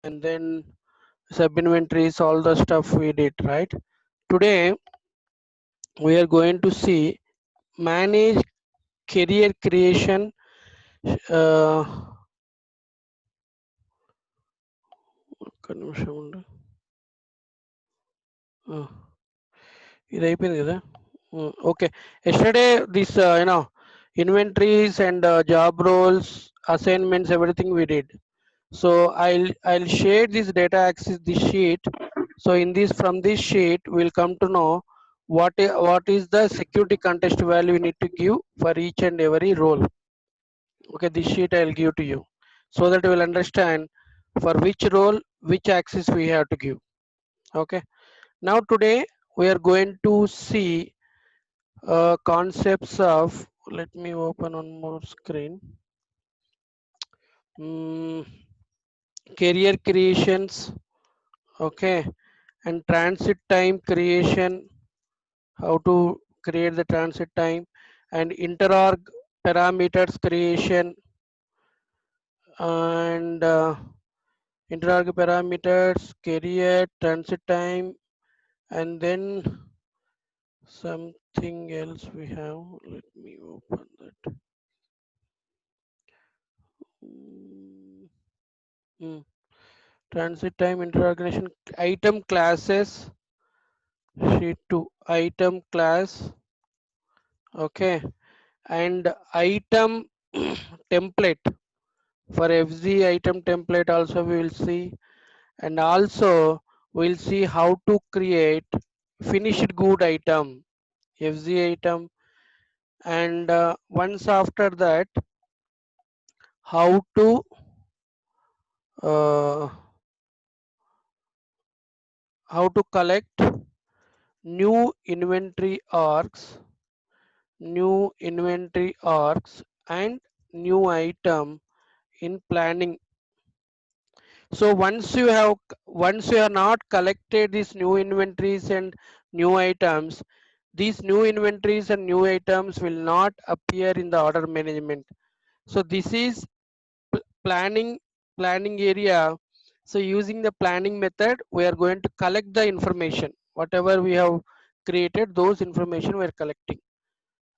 and then sub inventories, all the stuff we did, right? Today we are going to see manage career creation. uh, ఒక్క నిమిషం ఉండు. Uh, ఇది అయిపోయింది కదా. Okay, yesterday this inventories and job roles, assignments, everything we did. So I'll share this data access, this sheet. So in this, from this sheet we'll come to know what is the security context value we need to give for each and every role. Okay, this sheet I'll give to you so that you will understand for which role which access we have to give. Okay, now today we are going to see concepts of, let me open one more screen. mm, Career creations. Okay, and transit time creation, how to create the transit time, and interorg parameters creation, and interorg parameters, career, transit time, and then something else we have. Let me open that. Mm, mm. Transit time, interorganization, item classes, sheet 2, item class. Okay, and item template. For FZ item template also we will see, and also we'll see how to create finished good item, FZ item, and once after that how to uh, collect new inventory arcs, and new item in planning. So once you have not collected these new inventories and new items, these new inventories and new items will not appear in the order management. So this is planning area. So using the planning method, we are going to collect the information. Whatever we have created, those information we are collecting.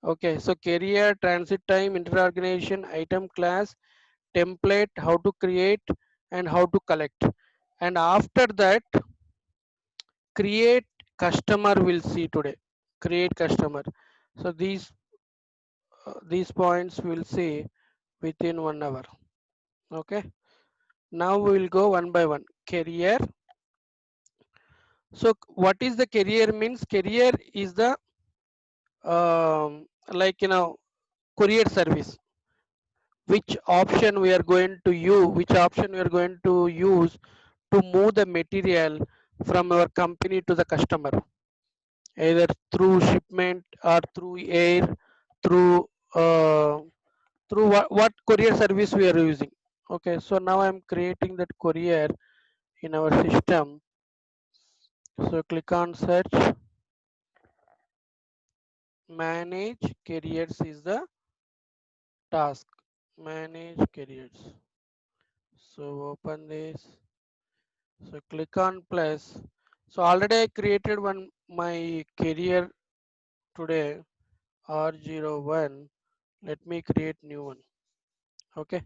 Okay, so career, transit time, interorganization, item class, template, how to create and how to collect. And after that, create customer will see today. Create customer. So these points we'll see within 1 hour. Okay. Now we will go one by one. Career. So what is the career means? Career is the like courier service. Which option we are going to use? Which option we are going to use to move the material from our company to the customer, either through shipment or through air, through what courier service we are using. Okay, so now I'm creating that courier in our system. So click on search, manage careers is the task, manage careers. So open this, so click on plus. So already I created one my career today, R01. Let me create new one. Okay,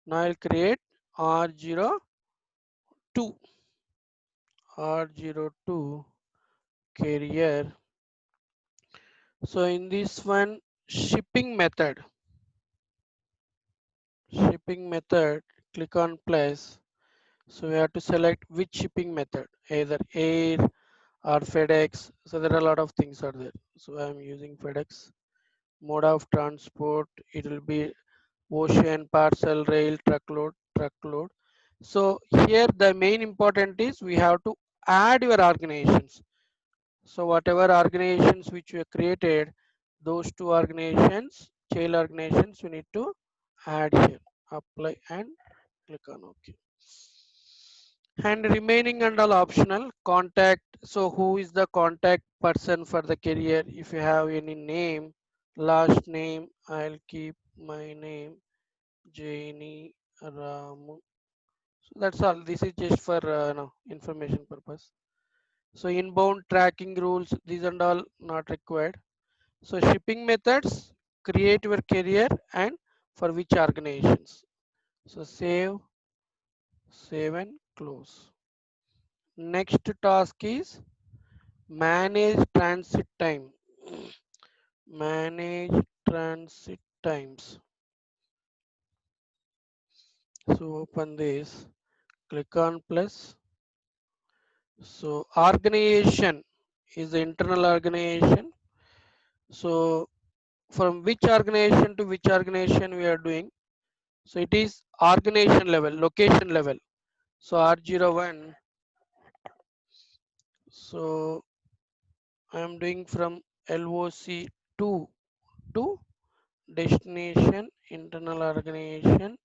now I'll create R02, R02 career. So in this one, shipping method, click on plus. So we have to select which shipping method, either air or FedEx. So there are a lot of things are there. So I'm using FedEx. Mode of transport, it will be ocean, parcel, rail, truckload. So here the main important is we have to add your organizations. So whatever organizations which we have created, those two organizations, child organizations, we need to add here. Apply and click on OK. And remaining and all optional. Contact. So who is the contact person for the career? If you have any name, last name, I'll keep my name Jani Ramu. So that's all. This is just for no, information purpose. So inbound tracking rules, these and all not required. So shipping methods, create your career and for which organizations. So save and close. Next task is manage transit time. Manage transit times. So open this, click on plus. So organization is the internal organization. So from which organization to which organization we are doing. So it is organization level, location level. So R01. So I am doing from LOC2 to destination internal organization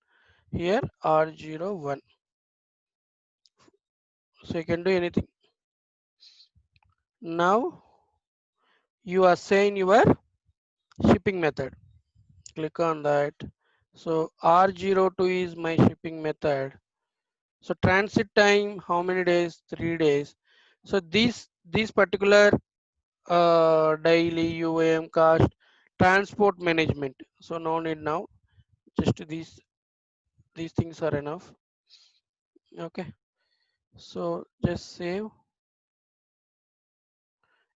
here R01. So you can do anything. Now you assign your shipping method. Click on that. So R02 is my shipping method. So transit time, how many days? 3 days. So these particular daily UAM cost, transport management. So no need now. Just these things are enough. Okay. So just save.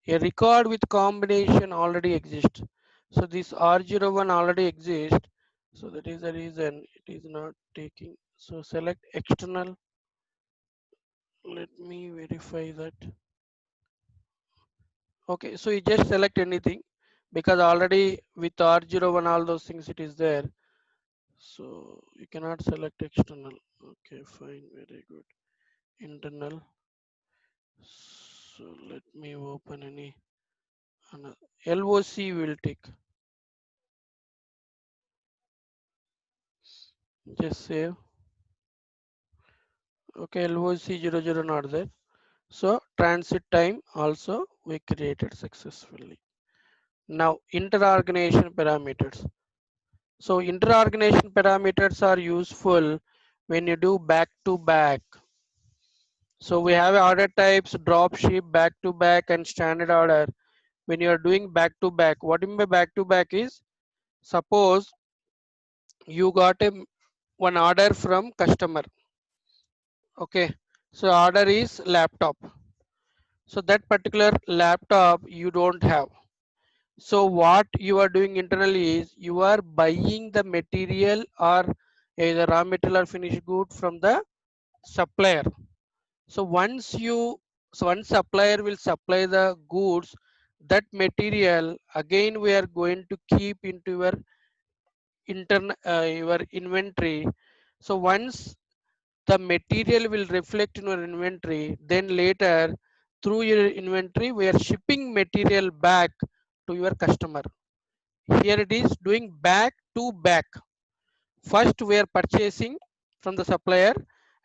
A record with combination already exists. So this R01 already exists. So that is the reason it is not taking. So select external. Let me verify that. Okay, so you just select anything because already with R01 all those things it is there. So you cannot select external. Okay, fine, very good. Internal. So let me open any another. LOC will take. Just save. Okay, LOC 00 not there. So transit time also we created successfully. Now inter-organization parameters. So inter-organization parameters are useful when you do back to back. So we have order types, drop ship, back to back and standard order. When you are doing back to back, what I mean by back to back is, suppose you got one order from customer. Okay. So order is laptop. So that particular laptop you don't have. So what you are doing internally is you are buying the material or either raw material or finished good from the supplier. So one supplier will supply the goods, that material again we are going to keep into your inventory. So once the material will reflect in your inventory, then later through your inventory we are shipping material back to your customer. Here it is doing back to back. First we are purchasing from the supplier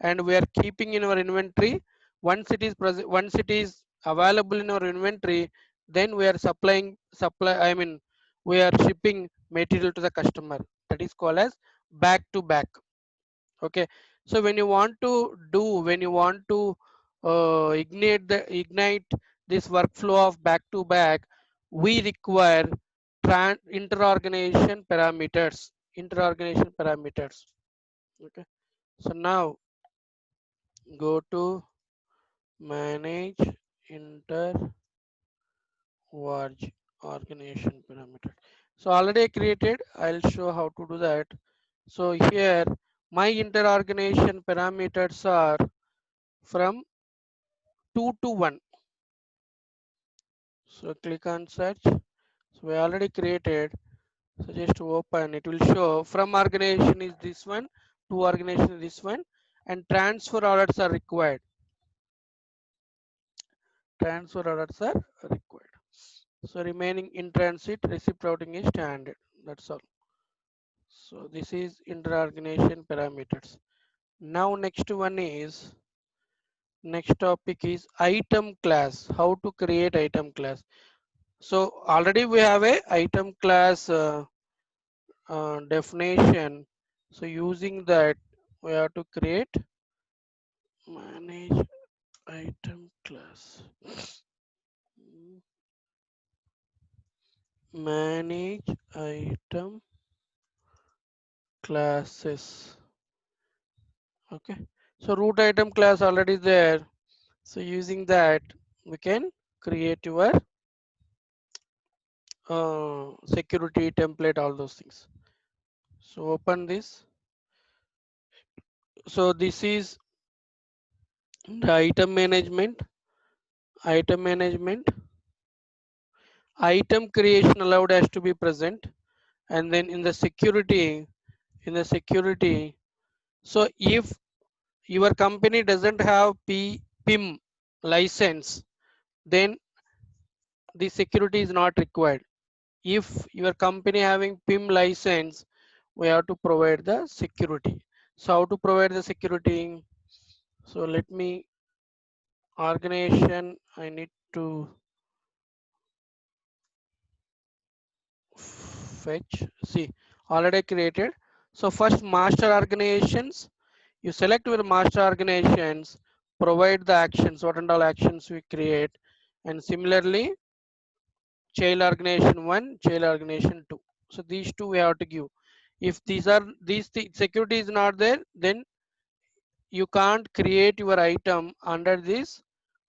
and we are keeping in our inventory. Once it is available in our inventory, then we are we are shipping material to the customer. That is called as back to back. Okay. So when you want to ignite this workflow of back to back, we require interorganization parameters. Interorganization parameters. Okay. So now go to manage inter organization parameter. So already created. I'll show how to do that. So here my inter-organization parameters are from 2 to 1. So click on search. So we already created. So just to open, it will show from organization is this one, to organization is this one, and transfer orders are required. Transfer orders are required. So remaining in transit, receipt routing is standard. That's all. So this is inter-organization parameters. Now next topic is item class. How to create item class. So already we have a item class definition. So using that we have to create manage item class. Manage item classes. Okay, so root item class already there, so using that we can create your security template, all those things. So open this. So this is the item management item creation allowed has to be present, and then in the security, so if your company doesn't have PIM license, then the security is not required. If your company having PIM license, we have to provide the security. So how to provide the security? So let me organization, I need to fetch. See, already created. So first master organizations, you select your master organizations, provide the actions, what and all actions we create, and similarly child organization 1, child organization 2. So these two we have to give. If security is not there, then you can't create your item under these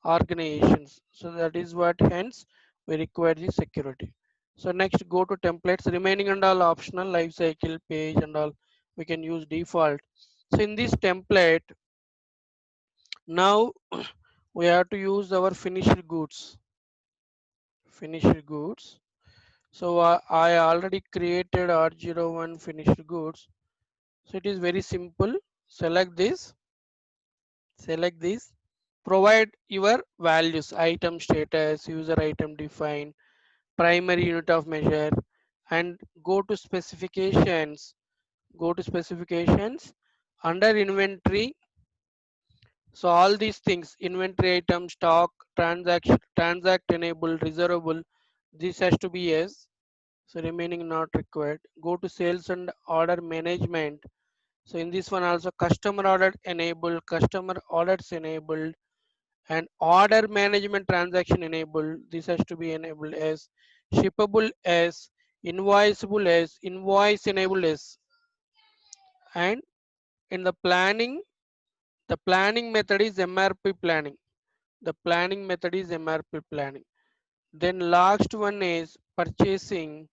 organizations. So that is what hence we require the security. So next go to templates, remaining and all optional, life cycle page and all we can use default. So in this template now we have to use our finished goods. So I already created R01 finished goods. So it is very simple. Select this, select this, provide your values, item status, user item define, primary unit of measure, and go to specifications. Go to specifications under inventory. So all these things, inventory item, stock, transaction, transact enabled, reservable, this has to be yes. So remaining not required. Go to sales and order management. So in this one also customer order enabled, customer orders enabled, and order management transaction enabled. This has to be enabled as shippable as invoiceable as invoice enabled as. And in the planning method is MRP planning. The planning method is MRP planning. Then last one is purchasing.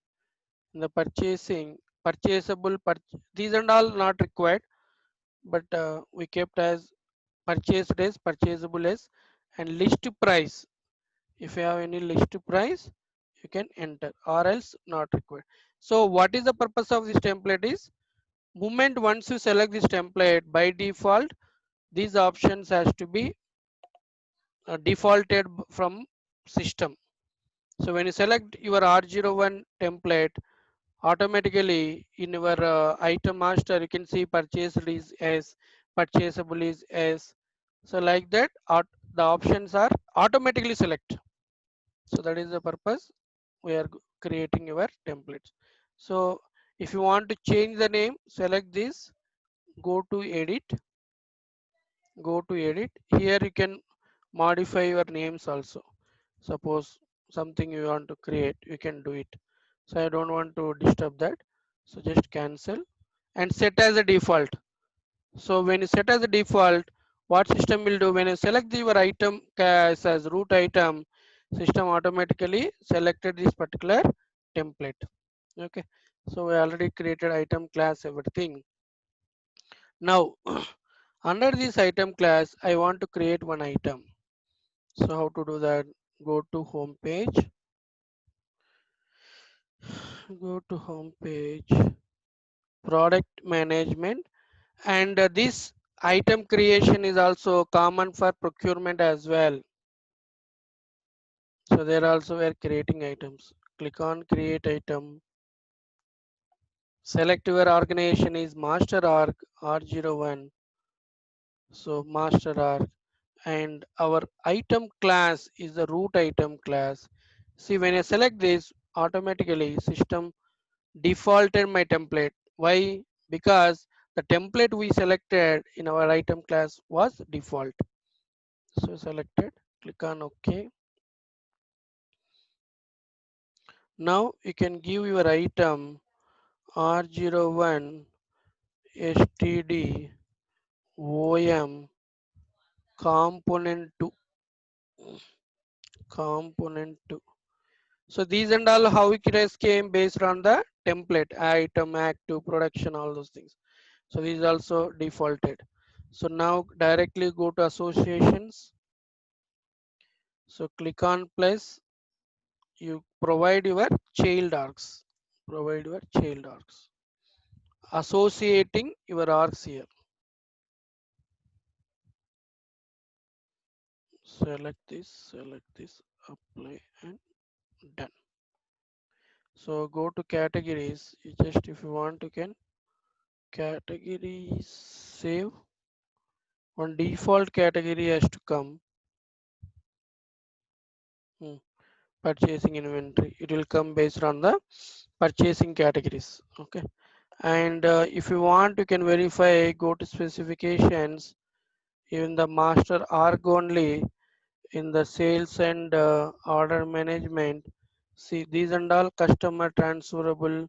The purchasable these and all not required, but we kept as purchased as, purchasable as, and list price. If you have any list price, you can enter, or else not required. So what is the purpose of this template is, moment once you select this template, by default these options has to be defaulted from system. So when you select your R01 template, automatically in your item master you can see purchased is as, purchasable is as. So like that the options are automatically select. So that is the purpose we are creating your templates. So if you want to change the name, select this, go to edit, here you can modify your names also. Suppose something you want to create, you can do it. So I don't want to disturb that, so just cancel and set as a default. So when you set as a default, what system will do, when you select your item as root item, system automatically selected this particular template. Okay, so we already created item class, everything. Now under this item class I want to create one item. So how to do that? Go to home page, product management, and this item creation is also common for procurement as well. So there also we are creating items. Click on create item. Select your organization is master org R01. So master org, and our item class is the root item class. See, when I select this, automatically system defaulted my template. Why? Because the template we selected in our item class was default. So selected, click on OK. Now you can give your item R01 std om component 2 component 2. So these and all how it has came based on the template item active production all those things. So these also defaulted. So now directly go to associations. So click on plus, you provide your child arcs. Provide your child arcs. Associating your arcs here. Select this, apply and done. So go to categories. You just if you want you can category save. One default category has to come. Purchasing inventory. It will come based on the purchasing categories. Okay. And if you want, you can verify. Go to specifications. Even the master arc only in the sales and order management. See these and all customer transferable,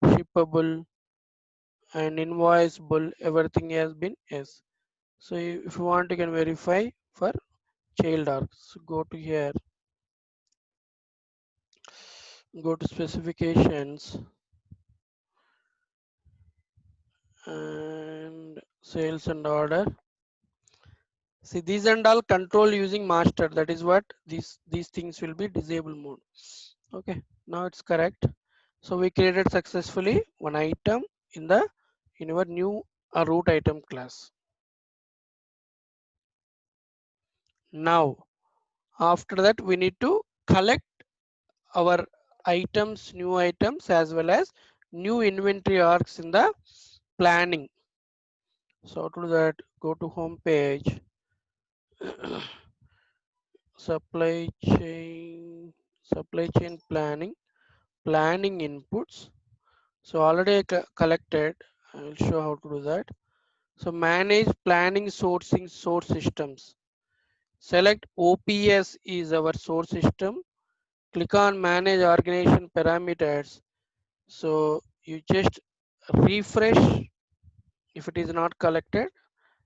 shippable, and invoiceable. Everything has been yes. So if you want, you can verify for child arcs. Go to here. Go to specifications and sales and order. See these and all control using master. That is what these things will be disable mode. Okay, now it's correct. So we created successfully one item in the in our new root item class. Now after that we need to collect our items, new items as well as new inventory arcs in the planning. So to that, go to home page. supply chain planning inputs. So already I collected. I will show how to do that. So manage planning sourcing source systems. Select OPS is our source system. Click on manage organization parameters. So you just refresh if it is not collected.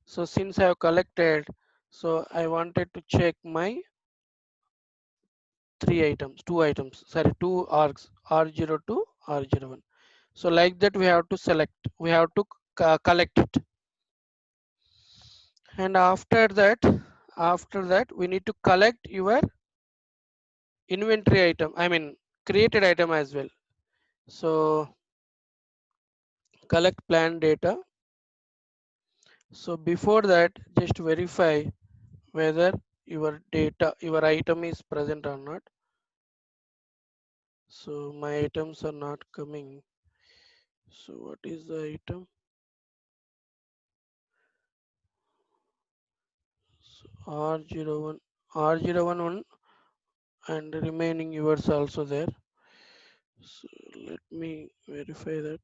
So since I have collected, so I wanted to check my two items, sorry, two arcs, R0 to R01. So like that we have to select, we have to collect it. And after that we need to collect your inventory item, I mean created item as well. So collect plan data. So before that, just verify whether your data, your item is present or not. So my items are not coming. So what is the item? So R01, R011 and remaining yours also there. So let me verify that.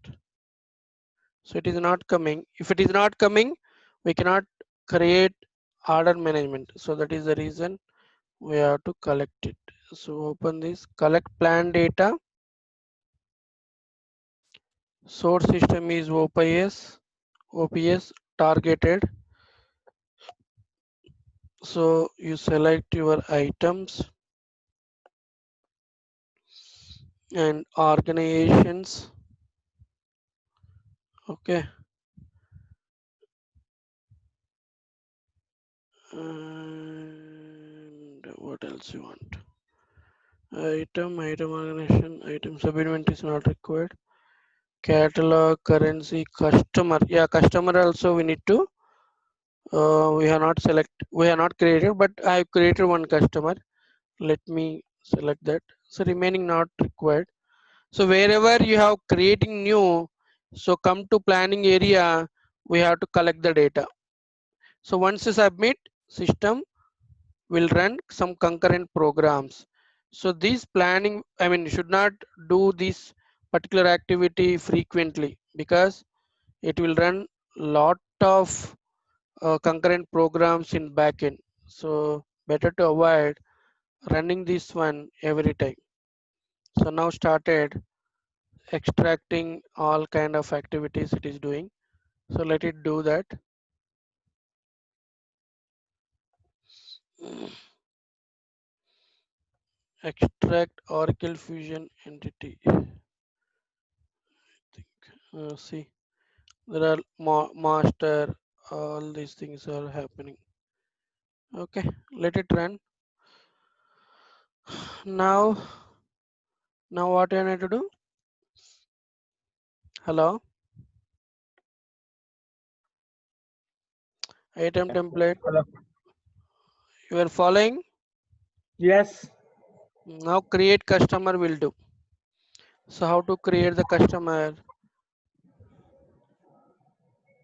So it is not coming. If it is not coming, we cannot create order management. So that is the reason we have to collect it. So open this, collect plan data. Source system is OPS targeted. So you select your items and organizations. Okay. And what else you want? Item organization, item subinventory is not required. Catalog, currency, customer. Yeah, customer also we need to. We have not created, but I have created one customer. Let me select that. So remaining not required. So wherever you have creating new, so come to planning area, we have to collect the data. So once you submit, system will run some concurrent programs. So this planning, I mean, should not do this particular activity frequently because it will run lot of concurrent programs in backend. So better to avoid running this one every time. So now started extracting all kind of activities it is doing. So let it do that. Extract Oracle Fusion entity. See, there are master, all these things are happening. Okay, let it run. Now, what do I need to do? Hello, item template. Hello. You are following? Yes. Now create customer will do. So how to create the customer?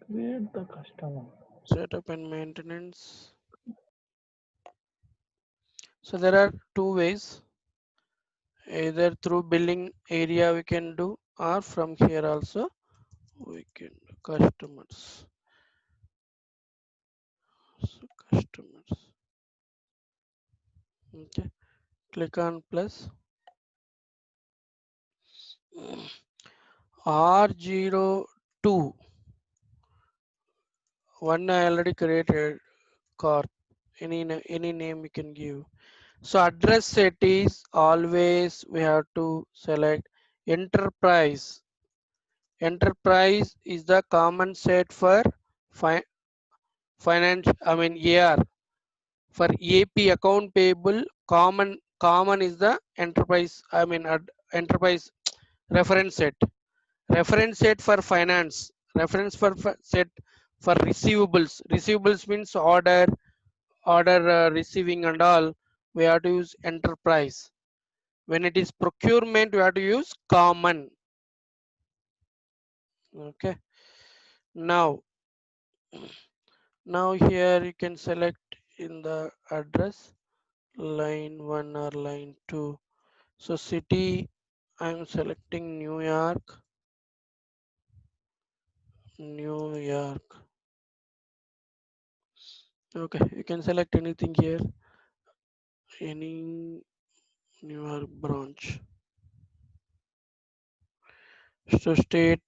Create the customer. Setup and maintenance. So there are two ways. Either through billing area we can do, or from here also we can do customers. So customers. Okay. Click on plus. R02. One I already created. Corp. Any name we can give. So address set is always we have to select enterprise. Enterprise is the common set for fi finance. I mean AR. For AP account payable, common is the enterprise. I mean enterprise reference set. Reference set for finance. Reference for set for receivables. Receivables means order receiving and all. We have to use enterprise. When it is procurement, we have to use common. Okay. Now, here you can select in the address line 1 or line 2. So city, I'm selecting New York. New York. Okay, you can select anything here. Any New York branch. So state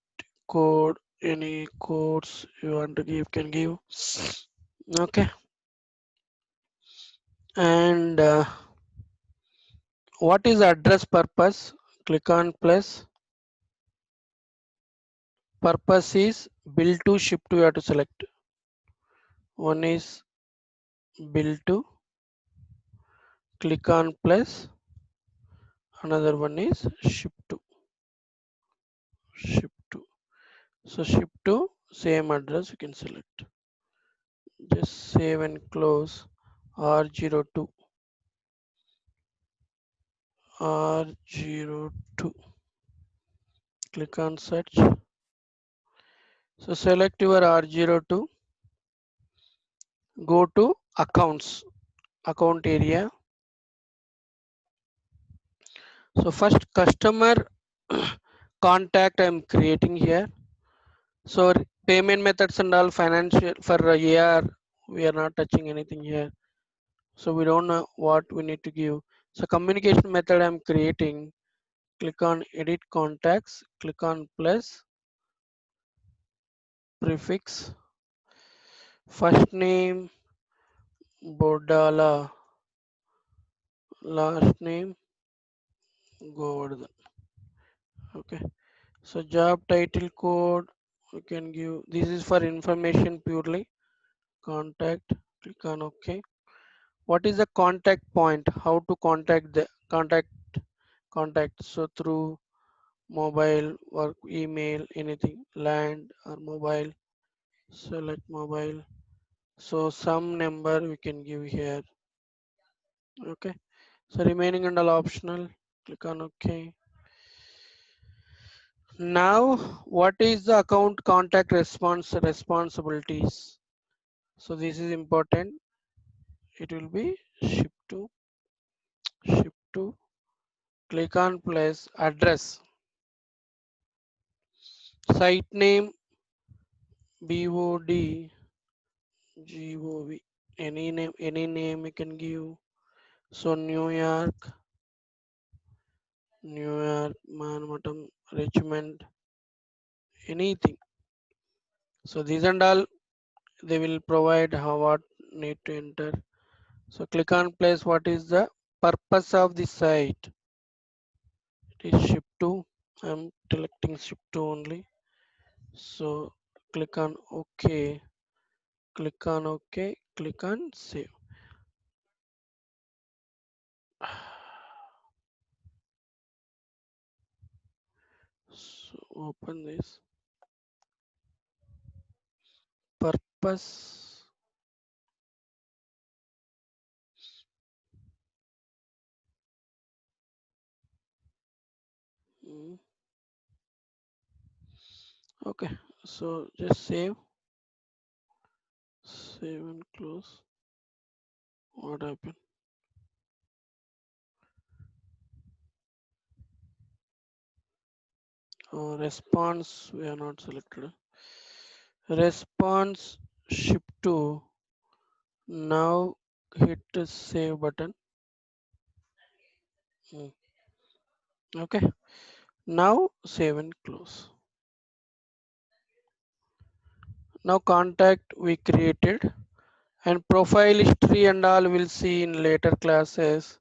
code, any codes you want to give can give. Okay. And what is address purpose? Click on plus. Purpose is bill to ship to, you have to select. One is bill to. Click on plus. Another one is ship to. Ship to. So ship to same address you can select. Just save and close. R02. R02. Click on search. So select your R02. Go to accounts. Account area. So first customer contact I'm creating here. So payment methods and all financial for AR we are not touching anything here. So we don't know what we need to give. So communication method I'm creating. Click on edit contacts. Click on plus prefix. First name Bodala. Last name Govardhan. Okay. So job title code we can give. This is for information purely. Contact. Click on OK. What is the contact point? How to contact the contact? So through mobile or email, anything, land or mobile. Select mobile. So some number we can give here. Okay. So remaining and all optional. Click on OK. Now, what is the account contact responsibilities? So this is important. It will be ship to. Click on place address. Site name BOD GOV, any name you can give. So New York, Manhattan, Richmond, anything. So these and all they will provide how what need to enter. So click on place. What is the purpose of the site? It is ship to. I'm selecting ship to only. So click on OK. Click on OK. Click on save. So open this. Purpose. Mm, Okay. So just save and close. What happened? Response we are not selected. Response ship to. Now hit the save button. Mm, Okay. Now save and close. Now contact we created and profile history and all we'll see in later classes.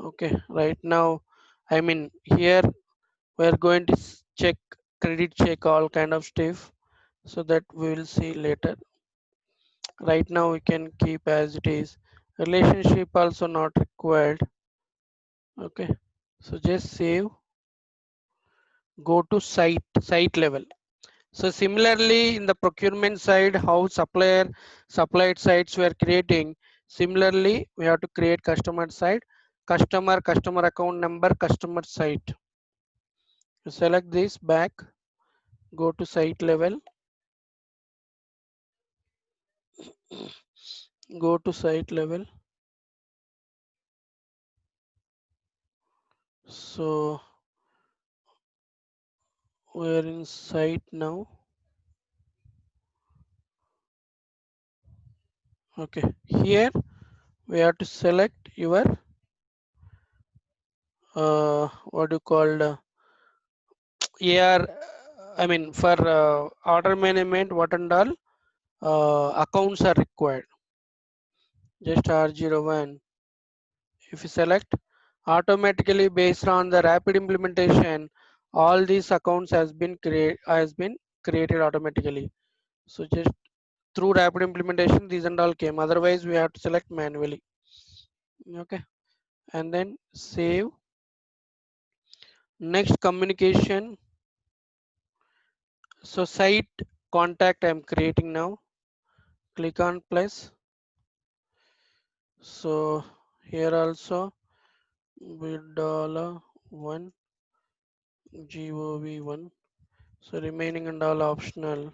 Okay. Right now, I mean here we're going to check credit check all kind of stuff so that we will see later. Right now we can keep as it is. Relationship also not required. Okay. So just save. Go to site level. So similarly, in the procurement side, how supplied sites we are creating. Similarly, we have to create customer side, customer account number, customer site. Select this back, go to site level, go to site level. So we are in site now. Okay, here we have to select your what you called AR. I mean for order management, what and all accounts are required. Just R01. If you select automatically based on the rapid implementation, all these accounts has been created automatically. So just through rapid implementation, these and all came. Otherwise, we have to select manually. Okay, and then save. Next communication. So site contact I'm creating now. Click on plus. So here also with $1 GOV1. So remaining and all optional.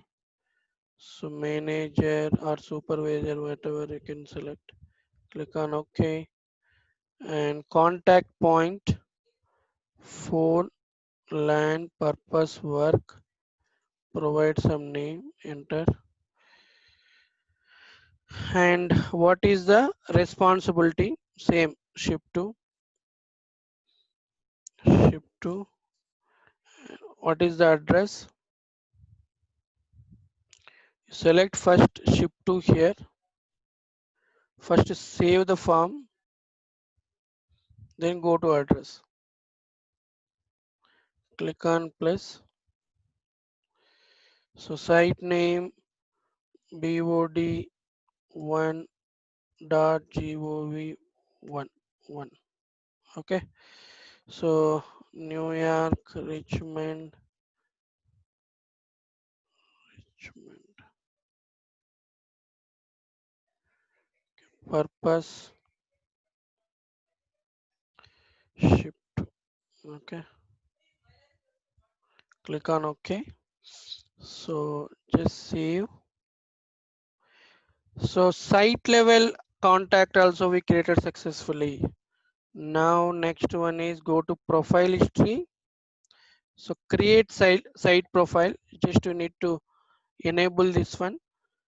So manager or supervisor, whatever you can select. Click on OK. And contact point, phone, land, purpose, work. Provide some name, enter. And what is the responsibility? Same, ship to. What is the address? Select first ship to here. First save the form, then go to address. Click on plus. So site name BOD1 dot gov 1. Okay. So New York, Richmond. Purpose shipped. Okay. Click on OK. So just save. So site level contact also we created successfully. Now next one is go to profile history. So create site profile. Just you need to enable this one.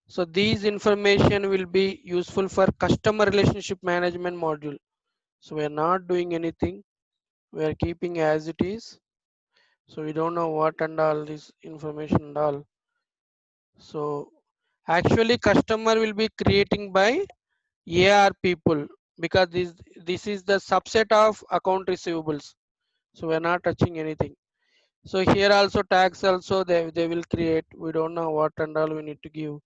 So these information will be useful for customer relationship management module. So we are not doing anything. We are keeping as it is. So we don't know what and all this information and all. So actually customer will be creating by AR people, because this is the subset of account receivables. So we are not touching anything. So here also tax also they will create. We don't know what and all we need to give.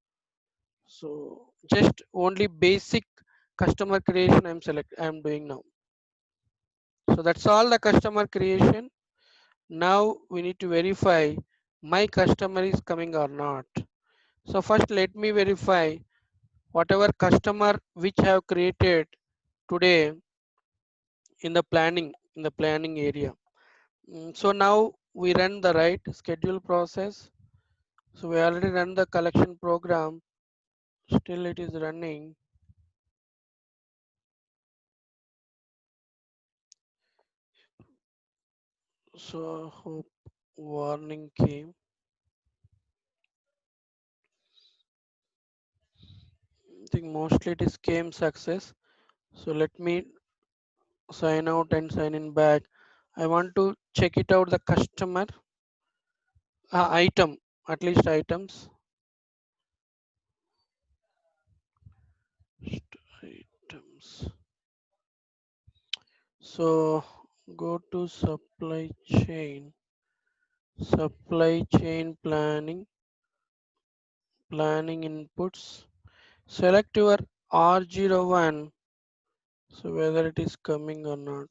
So just only basic customer creation I'm doing now. So that's all the customer creation. Now we need to verify my customer is coming or not. So first let me verify whatever customer which I have created today in the planning area. So now we run the right schedule process. So we already run the collection program. Still it is running. So hope warning came. I think mostly it is came success. So let me sign out and sign in back. I want to check it out the customer item, at least items. Items. So go to supply chain planning inputs. Select your R01. So whether it is coming or not.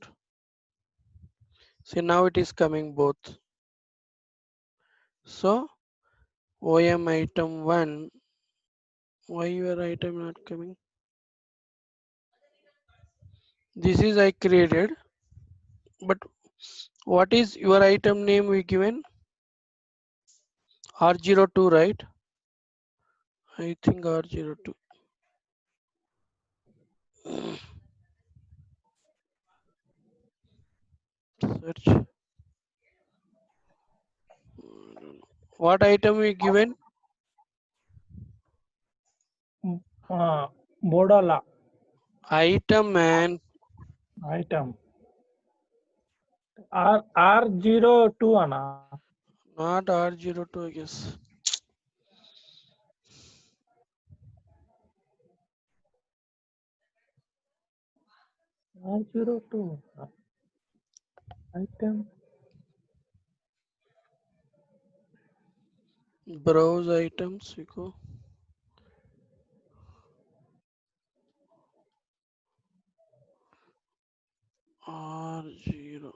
See now it is coming both. So OM item 1. Why your item not coming? This is I created, but what is your item name we given? R02, right? I think R02. Search. What item we given? Bodala Item man, item. R02 ana. not R02, I guess. R02 item. Browse items, we go. R0.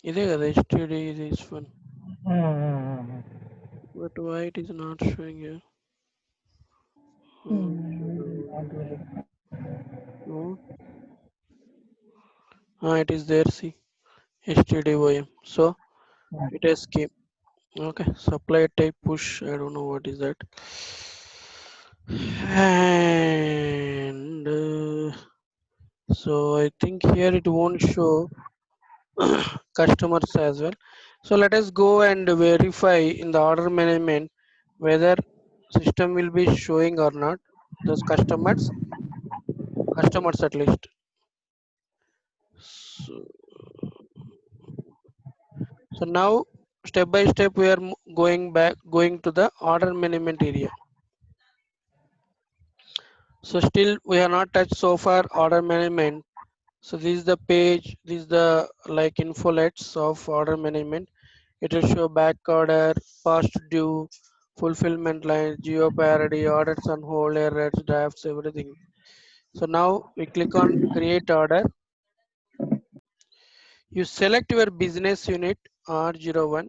ఇదే కదా HTD this one. But why it is not showing here? No. It is there, see. HTDOM. So it has came. Okay. Supply type push. I don't know what is that. And so I think here it won't show customers as well. So let us go and verify in the order management whether system will be showing or not those customers at least. So now step by step we are going to the order management area. So still we have not touched so far order management. So this is the page, this is the like infolets of order management. It will show back order, past due, fulfillment line, geo parity, orders on hold, errors, drafts, everything. So now we click on create order. You select your business unit R01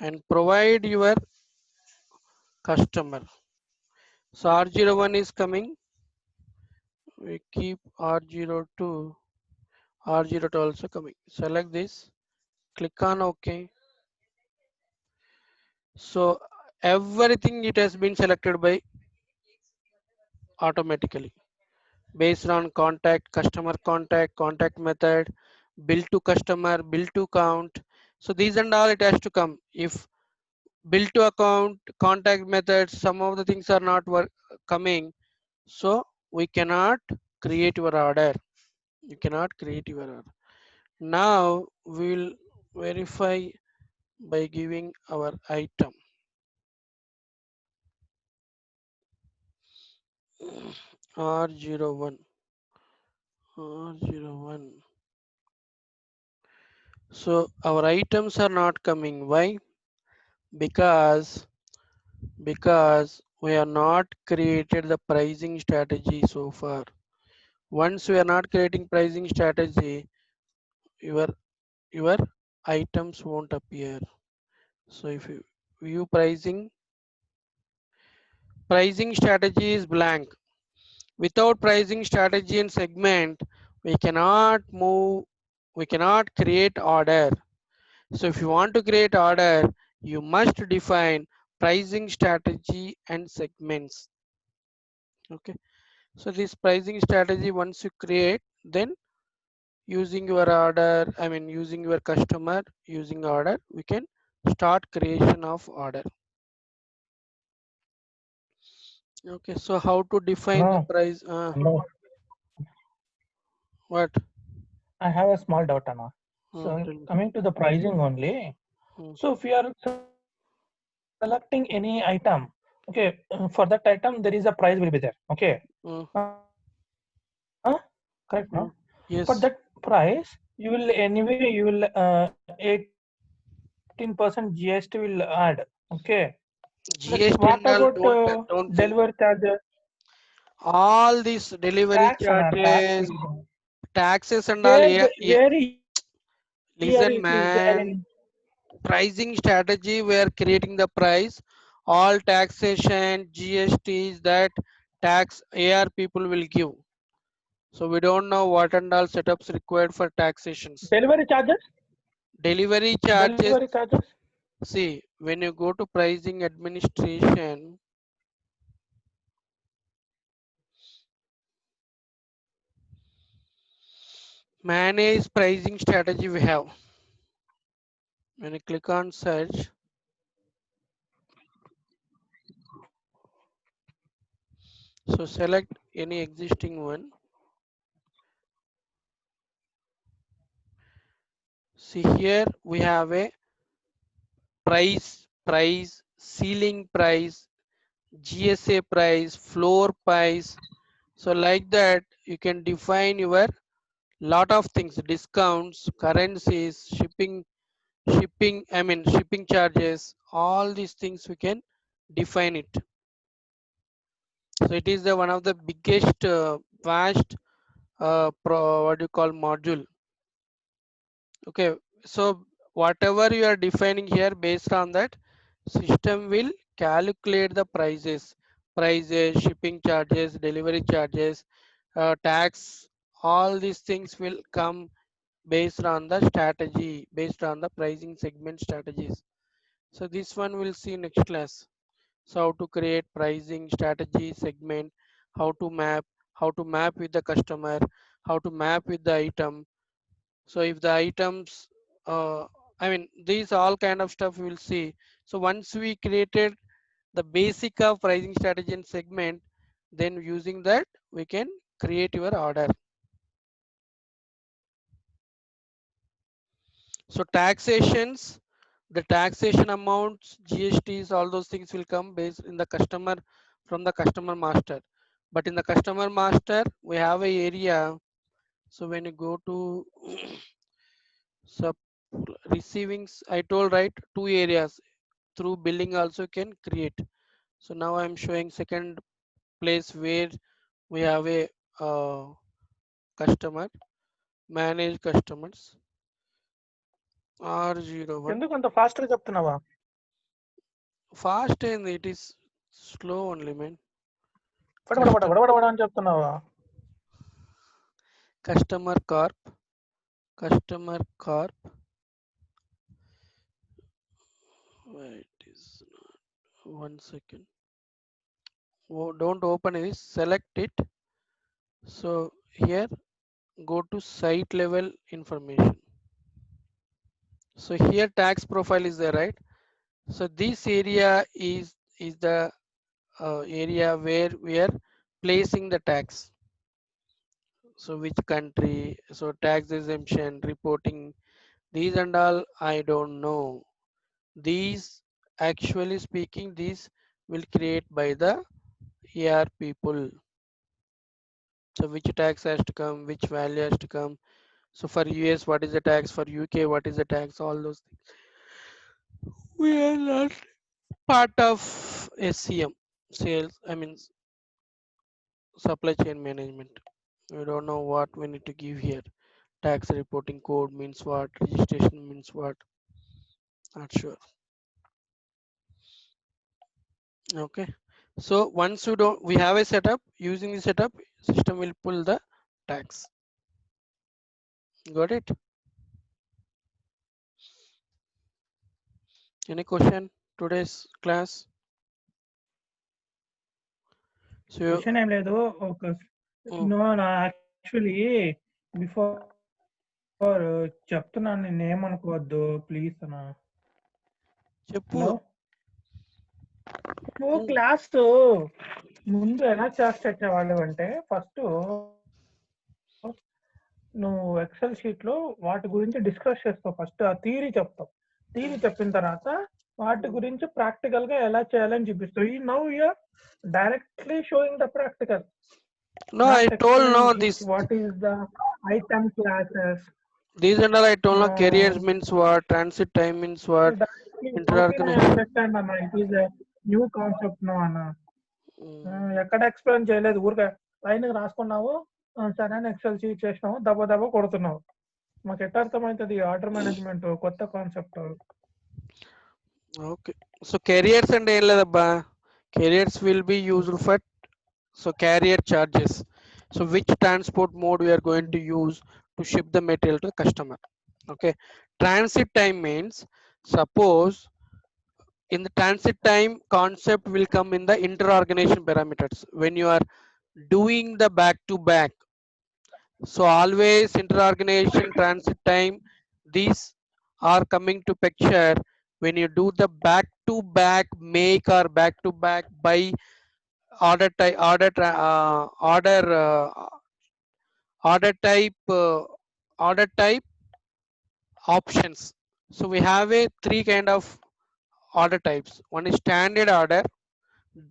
and provide your customer. So R01 is coming. We keep R02, R02 also coming. Select this, click on OK. So everything it has been selected by automatically based on contact, customer contact, contact method, bill to customer, bill to count. So these and all it has to come. If bill to account, contact methods, some of the things are not coming, so we cannot create your order. You cannot create your order. Now we'll verify by giving our item R01 R01. So our items are not coming. Why? Because we are not created the pricing strategy so far. Once we are not creating pricing strategy, your your items won't appear. So if you view pricing strategy is blank. Without pricing strategy and segment, we cannot move, we cannot create order. So if you want to create order, you must define pricing strategy and segments. Okay. So this pricing strategy once you create, then using your order, I mean using your customer, using order, we can start creation of order. Okay. So how to define the No, price? no. What? I have a small doubt, Anna. Tell So me. coming to the pricing only. Hmm, So if you are selecting any item, okay, for that item there is a price will be there. Okay. hmm, Correct, no? For that hmm. price, Yes. you will 18% GST will add. Okay. But what about GST and all delivery don't think. charges, All these tax delivery and tax will charges, be there. taxes and all. Yeah, yeah. Where here Listen, it is there man. in Pricing strategy. We are creating the price. All taxation, GSTs that tax AR people will give. So we don't know what and all setups required for taxations. delivery charges. Delivery charges. Delivery charges. See, when you go to pricing administration, manage pricing strategy we have. When you click on search, so select any existing one. See here we have a price, ceiling price, GSA price, floor price. So like that, you can define your lot of things, discounts, currencies, shipping charges, all these things we can define it. So it is the one of the biggest vast what do you call module. Okay, so whatever you are defining here, based on that, system will calculate the prices, shipping charges, delivery charges, tax, all these things will come based on the strategy, based on the pricing segment strategies. So this one we'll see next class. So how to create pricing strategy segment, how to map with the customer, how to map with the item. So if the items, these all kind of stuff we will see. So once we created the basic of pricing strategy and segment, then using that we can create your order. So taxations, the taxation amounts, GSTs, all those things will come based in the customer, from the customer master. But in the customer master, we have a area. So when you go to sub receivings, I told right, two areas through billing also can create. So now I'm showing second place where we have a customer, manage customers, R01. ఎందుకు అంత fast గా చెప్తున్నావా? Fast and it is slow only, man. పడబడ Custom, పడబడ అని చెప్తున్నావా? customer corp, customer corp. Wait, is not 1 second. don't open it, select it. So here go to site level information. So here tax profile is there, right? So this area is the area where we are placing the tax. So which country, so tax exemption, reporting, these and all I don't know. These, actually speaking, these will create by the AR people. So which tax has to come, which value has to come. So for US, what is the tax? For UK, what is the tax? All those things. We are not part of SCM, sales, I mean supply chain management. We don't know what we need to give here. Tax reporting code means what, registration means what, not sure. Okay. So once you don't, we have a setup, using the setup, system will pull the tax. Got it? Any question today's class? So question ఏం లేదు ఒక mm, no నా actually before చెప్తున్నాను నేను ఏమనుకోవద్దు please అన్న చెప్పు. Hello నువ్వు క్లాస్ ముందు ఎలా చేసి పెట్టేవాళ్ళు అంటే ఫస్ట్ నువ్వు ఎక్సెల్ షీట్ లో వాటి గురించి డిస్కస్ చేస్తావు ఫస్ట్ ఆ థియరీ చెప్తావు థియరీ చెప్పిన తర్వాత వాటి గురించి ప్రాక్టికల్ గా ఎలా చేయాలని చూపిస్తావు ఈ now you are directly showing the practical No, I not told no explaining this. what is the item classes. These and all I told no, carriers No, means what, transit time means what, directly how can I interorganization. understand Anna? It is a new concept no అన్న Mm, ఎక్కడ explain చేయలేదు ఊరికే line రాసుకున్నావు సరే అని XL sheet చేసినావు దెబ్బ దెబ్బ కొడుతున్నావు మాకు ఎట్ట అర్థమవుతుంది ఆర్డర్ మేనేజ్మెంట్ కొత్త concept okay. So carriers and ఏం లేదబ్బా. Carriers will be used for so carrier charges. So which transport mode we are going to use to ship the material to the customer. Okay. Transit time means, suppose in the transit time concept will come in the interorganization parameters when you are doing the back to back. So always interorganization transit time, these are coming to picture when you do the back to back make or back to back by order type, order type, order type options. So we have a three kind of order types. One is standard order,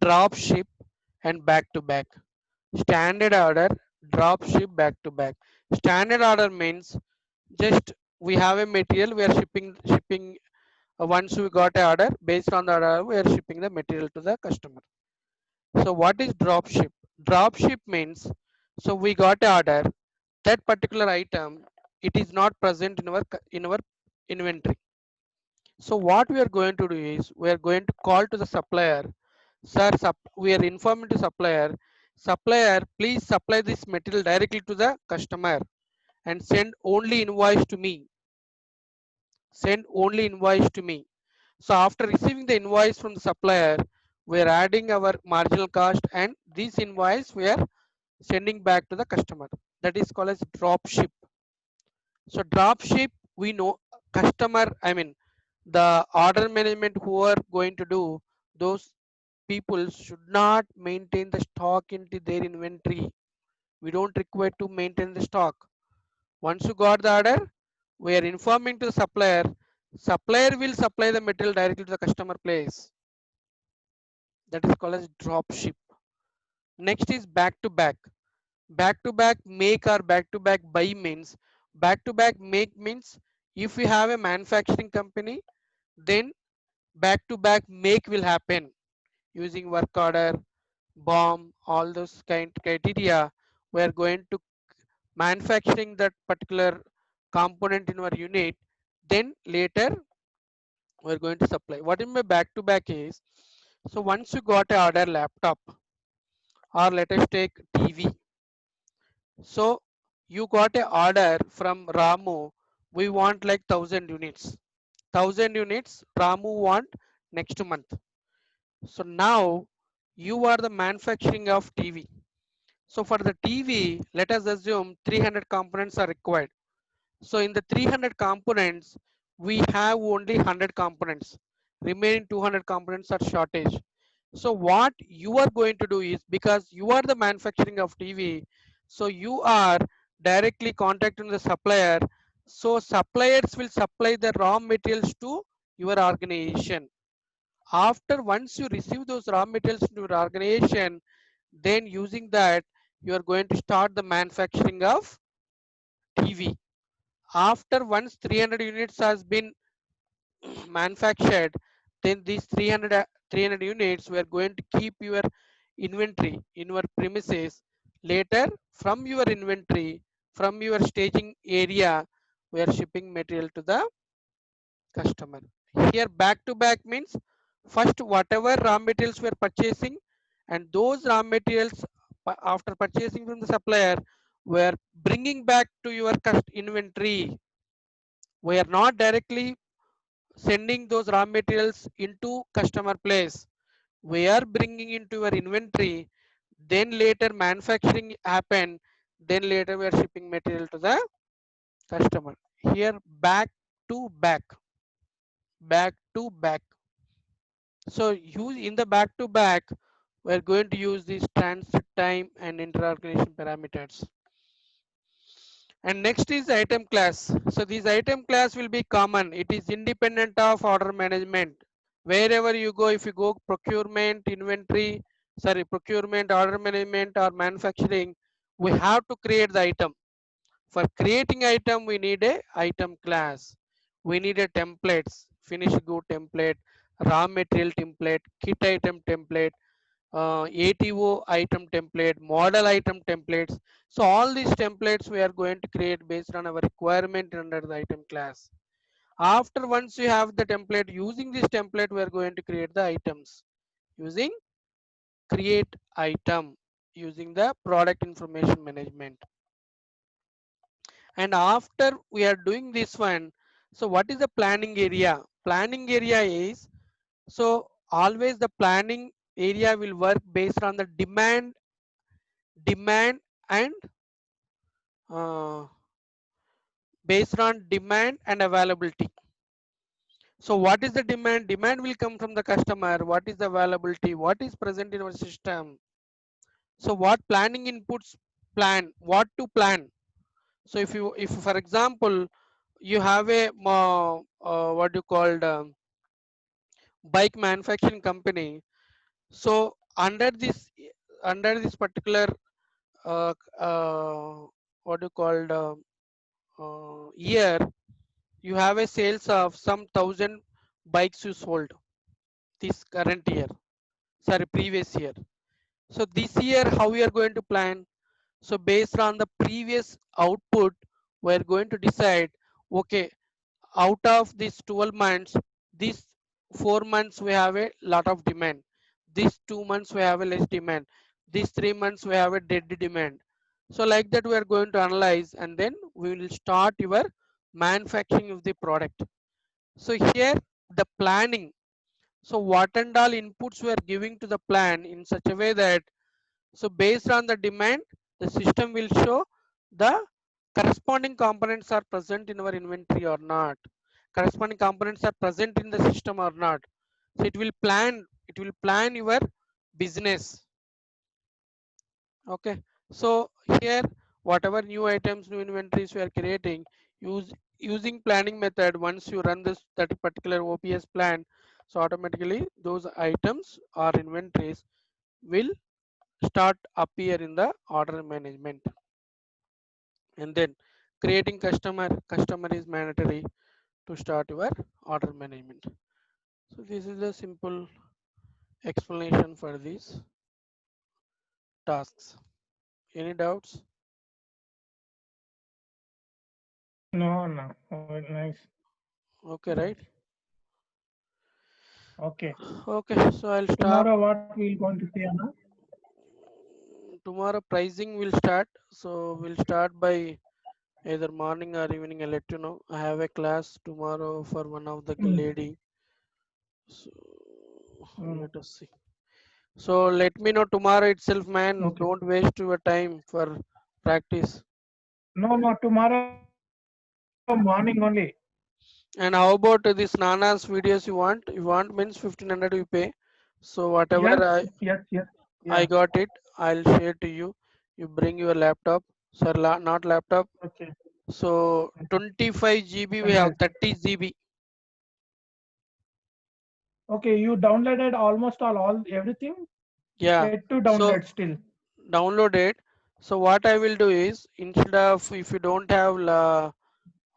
drop ship, and back to back. Standard order, drop ship, back to back. Standard order means just we have a material, we are shipping. Once we got a order, based on the order we are shipping the material to the customer. So what is drop ship? Drop ship means, so we got a order, that particular item, it is not present in our inventory. So what we are going to do is we are going to call to the supplier, sir, we are informing to supplier, please supply this material directly to the customer and send only invoice to me. Send only invoice to me. So after receiving the invoice from the supplier, we are adding our marginal cost and this invoice we are sending back to the customer. That is called as drop ship. So drop ship, we know customer, I mean the order management who are going to do, those people should not maintain the stock into their inventory. We don't require to maintain the stock. Once you got the order, we are informing to the supplier. Supplier will supply the material directly to the customer place. That is called as drop ship. Next is back to back. Back to back make or back to back buy means, back to back make means if we have a manufacturing company, then back to back make will happen using work order, bomb, all those kind criteria. We are going to manufacturing that particular component in our unit, then later we are going to supply. What in my back to back is, so once you got a order laptop or let us take TV, so you got a order from Ramu, we want like 1,000 units. 1,000 units Ramu want next month. So now you are the manufacturing of TV. So for the TV, let us assume 300 components are required. So in the 300 components, we have only 100 components. Remaining 200 components are shortage. So what you are going to do is, because you are the manufacturing of TV, so you are directly contacting the supplier. So suppliers will supply the raw materials to your organization. After once you receive those raw materials to your organization, then using that, you are going to start the manufacturing of TV. After once 300 units has been manufactured, then these 300 units we are going to keep your inventory in your premises. Later, from your inventory, from your staging area, we are shipping material to the customer. Here back to back means first whatever raw materials we are purchasing, and those raw materials after purchasing from the supplier, we are bringing back to your inventory. We are not directly sending those raw materials into customer place. We are bringing into your inventory, then later manufacturing happen, then later we are shipping material to the customer. Here back to back, back to back. So use in the back to back, we are going to use these transit time and interorganization parameters. And next is item class. So this item class will be common. It is independent of order management. Wherever you go, if you go procurement, inventory, sorry, procurement, order management or manufacturing, we have to create the item. For creating item, we need a item class. We need a templates, finished good template, raw material template, kit item template, ATO item template, model item templates. So all these templates we are going to create based on our requirement under the item class. After once you have the template, using this template, we are going to create the items using create item using the product information management. And after we are doing this one, so what is the planning area? Planning area is, so always the planning area will work based on the demand and uh, based on demand and availability. So what is the demand? Demand will come from the customer. What is the availability? What is present in our system? So what planning inputs plan? What to plan? So if for example, you have a what you called bike manufacturing company. So under this particular uh, uh, what you called year, you have a sales of some thousand bikes you sold this current year, sorry, previous year. So this year, how we are going to plan? So based on the previous output, we are going to decide, okay, out of these 12 months, these 4 months we have a lot of demand. These 2 months we have a less demand. These 3 months we have a dead demand. So like that we are going to analyze, and then we will start your manufacturing of the product. So here the planning. So what and all inputs we are giving to the plan in such a way that, so based on the demand, the system will show the corresponding components are present in our inventory or not. Corresponding components are present in the system or not. So it will plan your business. Okay. So here, whatever new items, new inventories we are creating, using planning method, once you run this that particular OPS plan, so automatically those items or inventories will start appear in the order management. And then creating customer is mandatory to start your order management. So this is a simple explanation for these tasks. Any doubts? No, no. Oh, nice. Okay, right? Nice. Okay. Okay, so I'll stop. Tomorrow, what we're going to see, Anna? Tomorrow pricing will start. So we'll start by either morning or evening. I'll let you know. I have a class tomorrow for one of the Mm, lady. So mm. let us see. So let me know tomorrow itself, man. Okay. Don't waste your time for practice. No, tomorrow morning only. And how about this Nana's videos you want? You want means 1500 you pay. So Yes, whatever yes. Yeah. I got it, I'll share to you. You bring your laptop. Sir, not laptop. Okay. So 25 GB we Pen have drive. 30 GB. Okay, you downloaded almost all everything. Yeah. Yet to So download still. download it. So what I will do is instead of if you don't have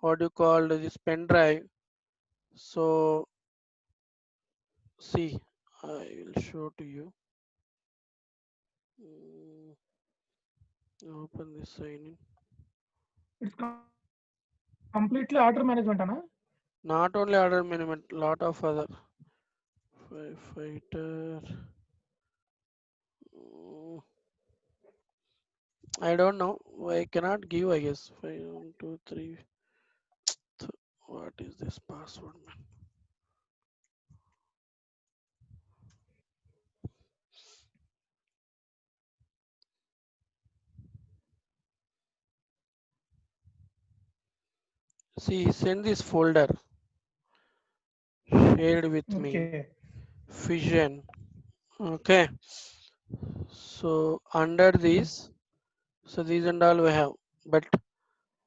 what do you call this pen drive. So see, I will show to you. Mm, Open this sign in. It's completely order management, Anna. Not only order management, lot of other firefighter. mm, I don't know. I cannot give. I guess 5 1 2 3. What is this password, man? See, send this folder shared with me. Okay. Fission. Okay. So under Mm. this, so these and all we have. But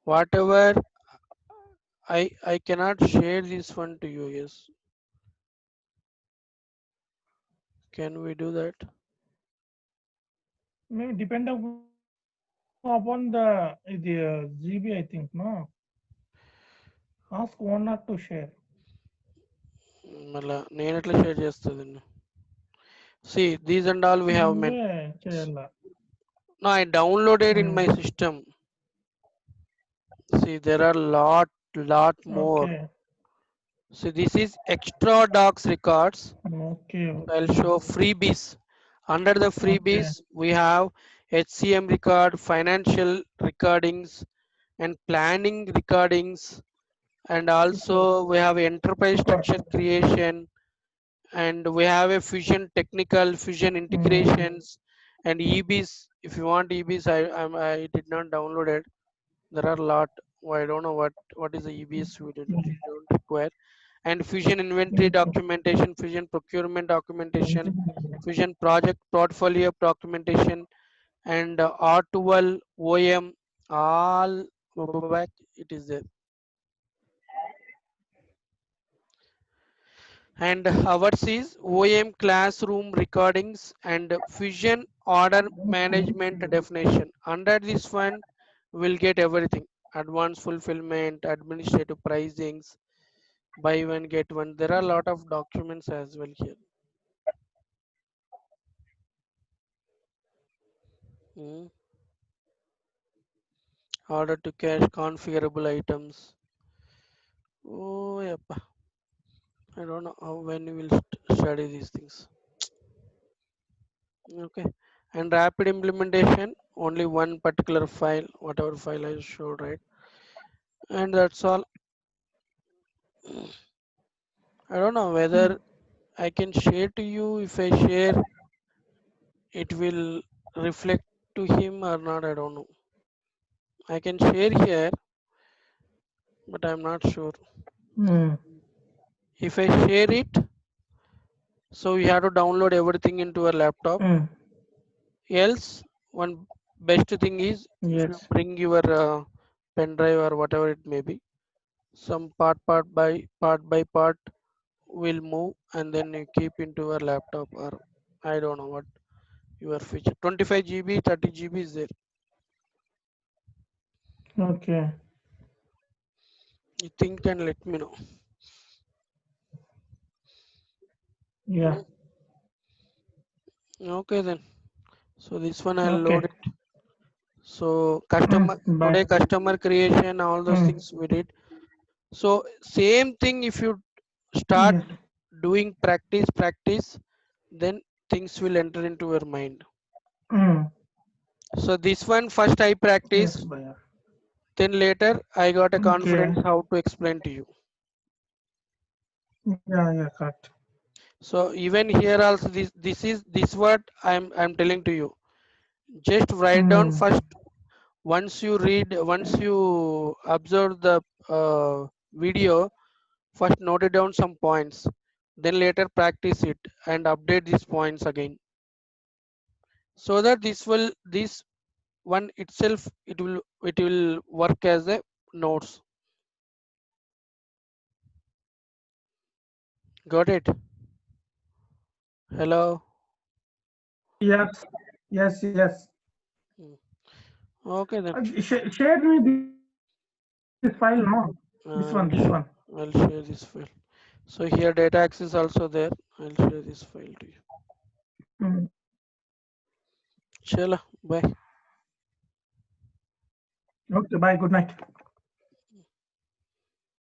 whatever I cannot share this one to you. Yes. Can we do that? Maybe depend upon the GB, I think. No, ask owner to share. మళ్ళా నేను ఎట్లా share చేస్తుంది see these and all we have meant నువ్వే చేయాల. no I downloaded in my Mm. system see there are lot more Okay. see this is extra docs records Okay. I'll show freebies under the freebies Okay. we have HCM record financial recordings and planning recordings and also Super. we have enterprise Super. structure creation and we have a fusion technical fusion Mm. integrations and EBs. If you want EBs, I did not download it. There are a lot. I don't know what is the EBS we don't require. And fusion inventory Okay. documentation, fusion procurement documentation, fusion project portfolio documentation, and R12 OM all back it is there. And ours is OM classroom recordings and fusion order management definition. Under this one, we'll get everything advanced fulfillment, administrative pricings, buy one, get one. There are a lot of documents as well here. Hmm. Order to cash configurable items. Oh, yep. I don't know how when we will study these things. Okay. And rapid implementation, only one particular file, whatever file I showed, right? And that's all. I don't know whether I can share to you. If I share, it will reflect to him or not. I don't know. I can share here, but I'm not sure. Mm. If I share it, so you have to download everything into a laptop. Mm. Else, one best thing is if you Yes. bring your pen drive or whatever it may be, some part by part will move and then you keep into your laptop or I don't know what your feature 25 GB 30 GB is there. Okay. You think and let me know. Yeah. Hmm. Okay then. So this one I'll load Okay. it. So customer Bye. today customer creation all those Mm. things we did. So same thing if you start Yes. doing practice then things will enter into your mind. Mm. So this one first I Yes, practice Baya. then later I got a Okay. confidence how to explain to you. Yeah, correct. So even here also this what I'm telling to you. Just write down Hmm. first. Once you observe the video, first note it down some points. Then later practice it and update these points again. So that this one itself it will work as a notes. Got it? Hello. Yes, yes, yes. Hmm. Okay then. Share me this file now. This one, this one. I'll share this file. So here data access also there. I'll share this file to you. Hmm. Chalo, bye. Okay, bye. Good night.